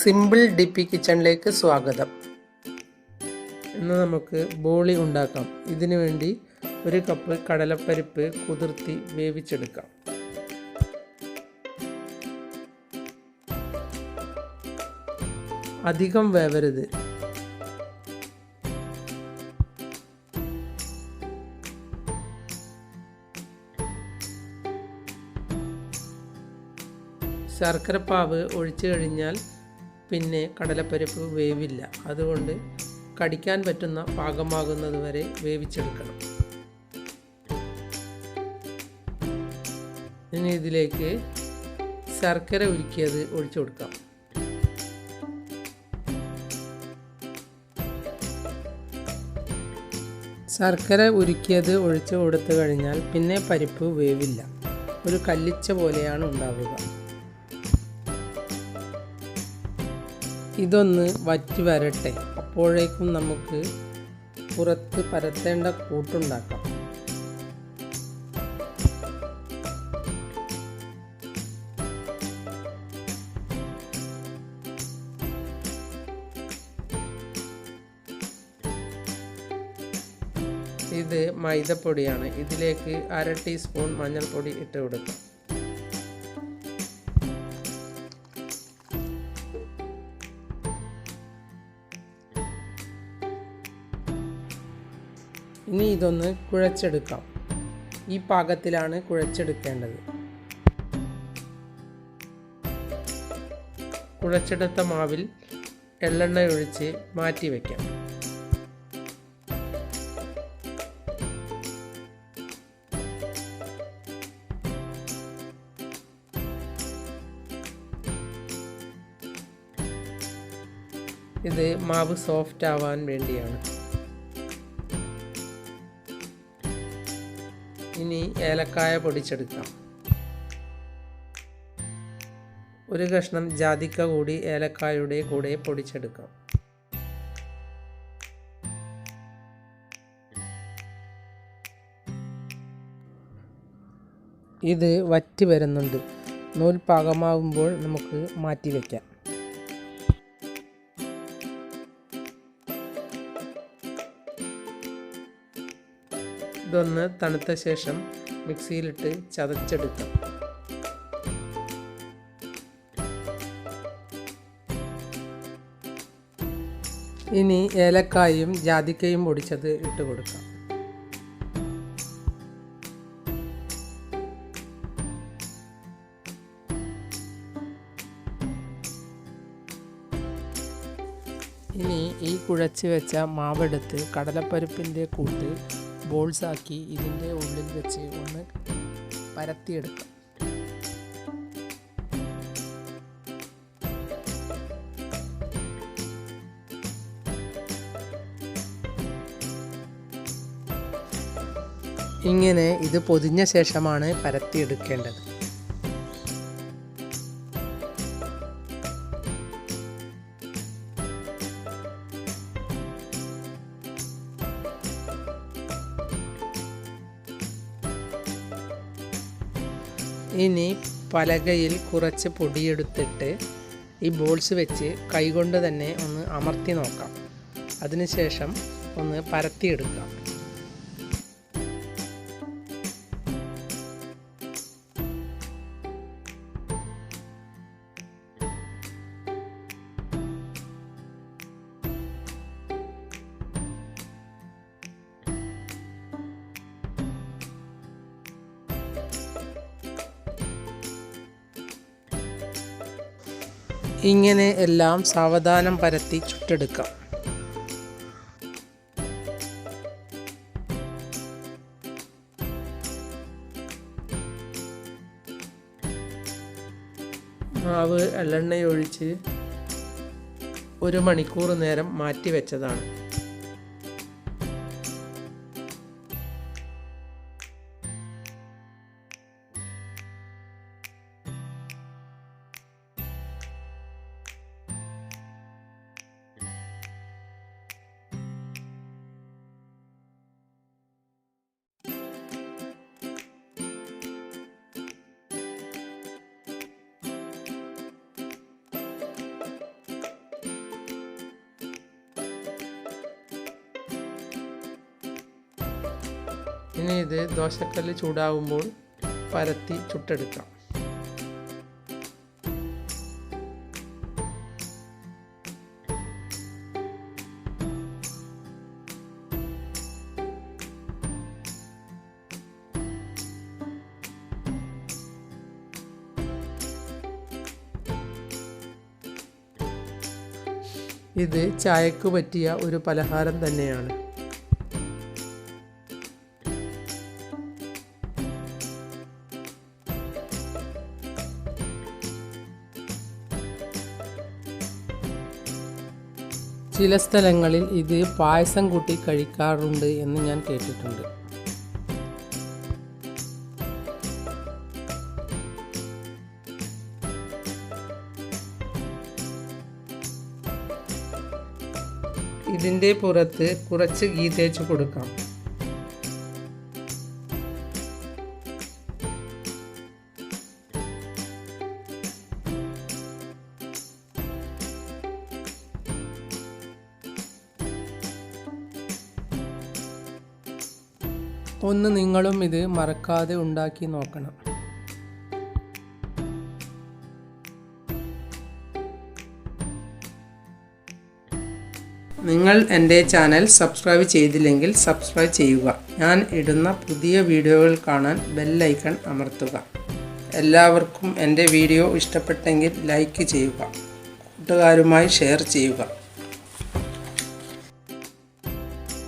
Simple ഡിപ്പി കിച്ചണിലേക്ക് സ്വാഗതം. ഇന്ന് നമുക്ക് ബോളി ഉണ്ടാക്കാം. ഇതിനു വേണ്ടി 1 കപ്പ് കടലപ്പരിപ്പ് കുതിർത്തി വേവിച്ചെടുക്കാം. അധികം വേവരുത്. ശർക്കരപ്പാവ് ഒഴിച്ചു കഴിഞ്ഞാൽ പിന്നെ കടലപ്പരിപ്പ് വേവില്ല. അതുകൊണ്ട് കടിക്കാൻ പറ്റുന്ന പാകമാകുന്നത് വരെ വേവിച്ചെടുക്കണം. ഇനി ഇതിലേക്ക് ശർക്കര ഉരുക്കിയത് ഒഴിച്ചു കൊടുക്കാം. ശർക്കര ഉരുക്കിയത് ഒഴിച്ചു കൊടുത്തു കഴിഞ്ഞാൽ പിന്നെ പരിപ്പ് വേവില്ല. ഒരു കല്ലിച്ച പോലെയാണ് ഉണ്ടാവുക. ഇതൊന്ന് വറ്റി വരട്ടെ. അപ്പോഴേക്കും നമുക്ക് പുറത്ത് പരത്തേണ്ട കൂട്ടുണ്ടാക്കാം. ഇത് മൈദപ്പൊടിയാണ്. ഇതിലേക്ക് 1/2 ടീസ്പൂൺ മഞ്ഞൾപ്പൊടി ഇട്ട് കൊടുക്കാം. ഇനി ഇതൊന്ന് കുഴച്ചെടുക്കാം. ഈ പാകത്തിലാണ് കുഴച്ചെടുക്കേണ്ടത്. കുഴച്ചെടുത്ത മാവിൽ എള്ളെണ്ണ ഒഴിച്ച് മാറ്റി വയ്ക്കാം. ഇത് മാവ് സോഫ്റ്റ് ആവാൻ വേണ്ടിയാണ്. ഇനി ഏലക്കായ പൊടിച്ചെടുക്കാം. 1 കഷ്ണം ജാതിക്ക കൂടി ഏലക്കായയുടെ കൂടെ പൊടിച്ചെടുക്കാം. ഇത് വറ്റി വരുന്നുണ്ട്. നൂൽ പാകമാകുമ്പോൾ നമുക്ക് മാറ്റി വയ്ക്കാം. ഇതൊന്ന് തണുത്ത ശേഷം മിക്സിയിലിട്ട് ചതച്ചെടുക്കാം. ഇനി ഏലക്കായും ജാതിക്കയും പൊടിച്ചത് ഇട്ട് കൊടുക്കാം. ഇനി ഈ കുഴച്ച് വെച്ച മാവെടുത്ത് കടലപ്പരിപ്പിൻ്റെ കൂട്ട് ബോൾസാക്കി ഇതിൻ്റെ ഉള്ളിൽ വെച്ച് ഒന്ന് പരത്തിയെടുക്കാം. ഇങ്ങനെ ഇത് പൊതിഞ്ഞ ശേഷമാണ് പരത്തിയെടുക്കേണ്ടത്. ഇനി പലകയിൽ കുറച്ച് പൊടിയെടുത്തിട്ട് ഈ ബോൾസ് വെച്ച് കൈകൊണ്ട് തന്നെ ഒന്ന് അമർത്തി നോക്കാം. അതിനുശേഷം ഒന്ന് പരത്തിയെടുക്കാം. ഇങ്ങനെ എല്ലാം സാവധാനം പരത്തി ചുട്ടെടുക്കാം. മാവ് എള്ളെണ്ണയൊഴിച്ച് 1 മണിക്കൂർ നേരം മാറ്റി വെച്ചതാണ്. ഇനി ഇത് ദോശക്കല്ല് ചൂടാകുമ്പോൾ പരത്തി ചുട്ടെടുക്കാം. ഇത് ചായക്ക് പറ്റിയ ഒരു പലഹാരം തന്നെയാണ്. ചില സ്ഥലങ്ങളിൽ ഇത് പായസം കൂട്ടി കഴിക്കാറുണ്ട് എന്ന് ഞാൻ കേട്ടിട്ടുണ്ട്. ഇതിൻ്റെ പുറത്ത് കുറച്ച് ഗീ തേച്ച് കൊടുക്കാം. ഒന്ന് നിങ്ങളും ഇത് മറക്കാതെ ഉണ്ടാക്കി നോക്കണം. നിങ്ങൾ എൻ്റെ ചാനൽ സബ്സ്ക്രൈബ് ചെയ്തില്ലെങ്കിൽ സബ്സ്ക്രൈബ് ചെയ്യുക. ഞാൻ ഇടുന്ന പുതിയ വീഡിയോകൾ കാണാൻ ബെൽ ഐക്കൺ അമർത്തുക. എല്ലാവർക്കും എൻ്റെ വീഡിയോ ഇഷ്ടപ്പെട്ടെങ്കിൽ ലൈക്ക് ചെയ്യുക. കൂട്ടുകാരുമായി ഷെയർ ചെയ്യുക.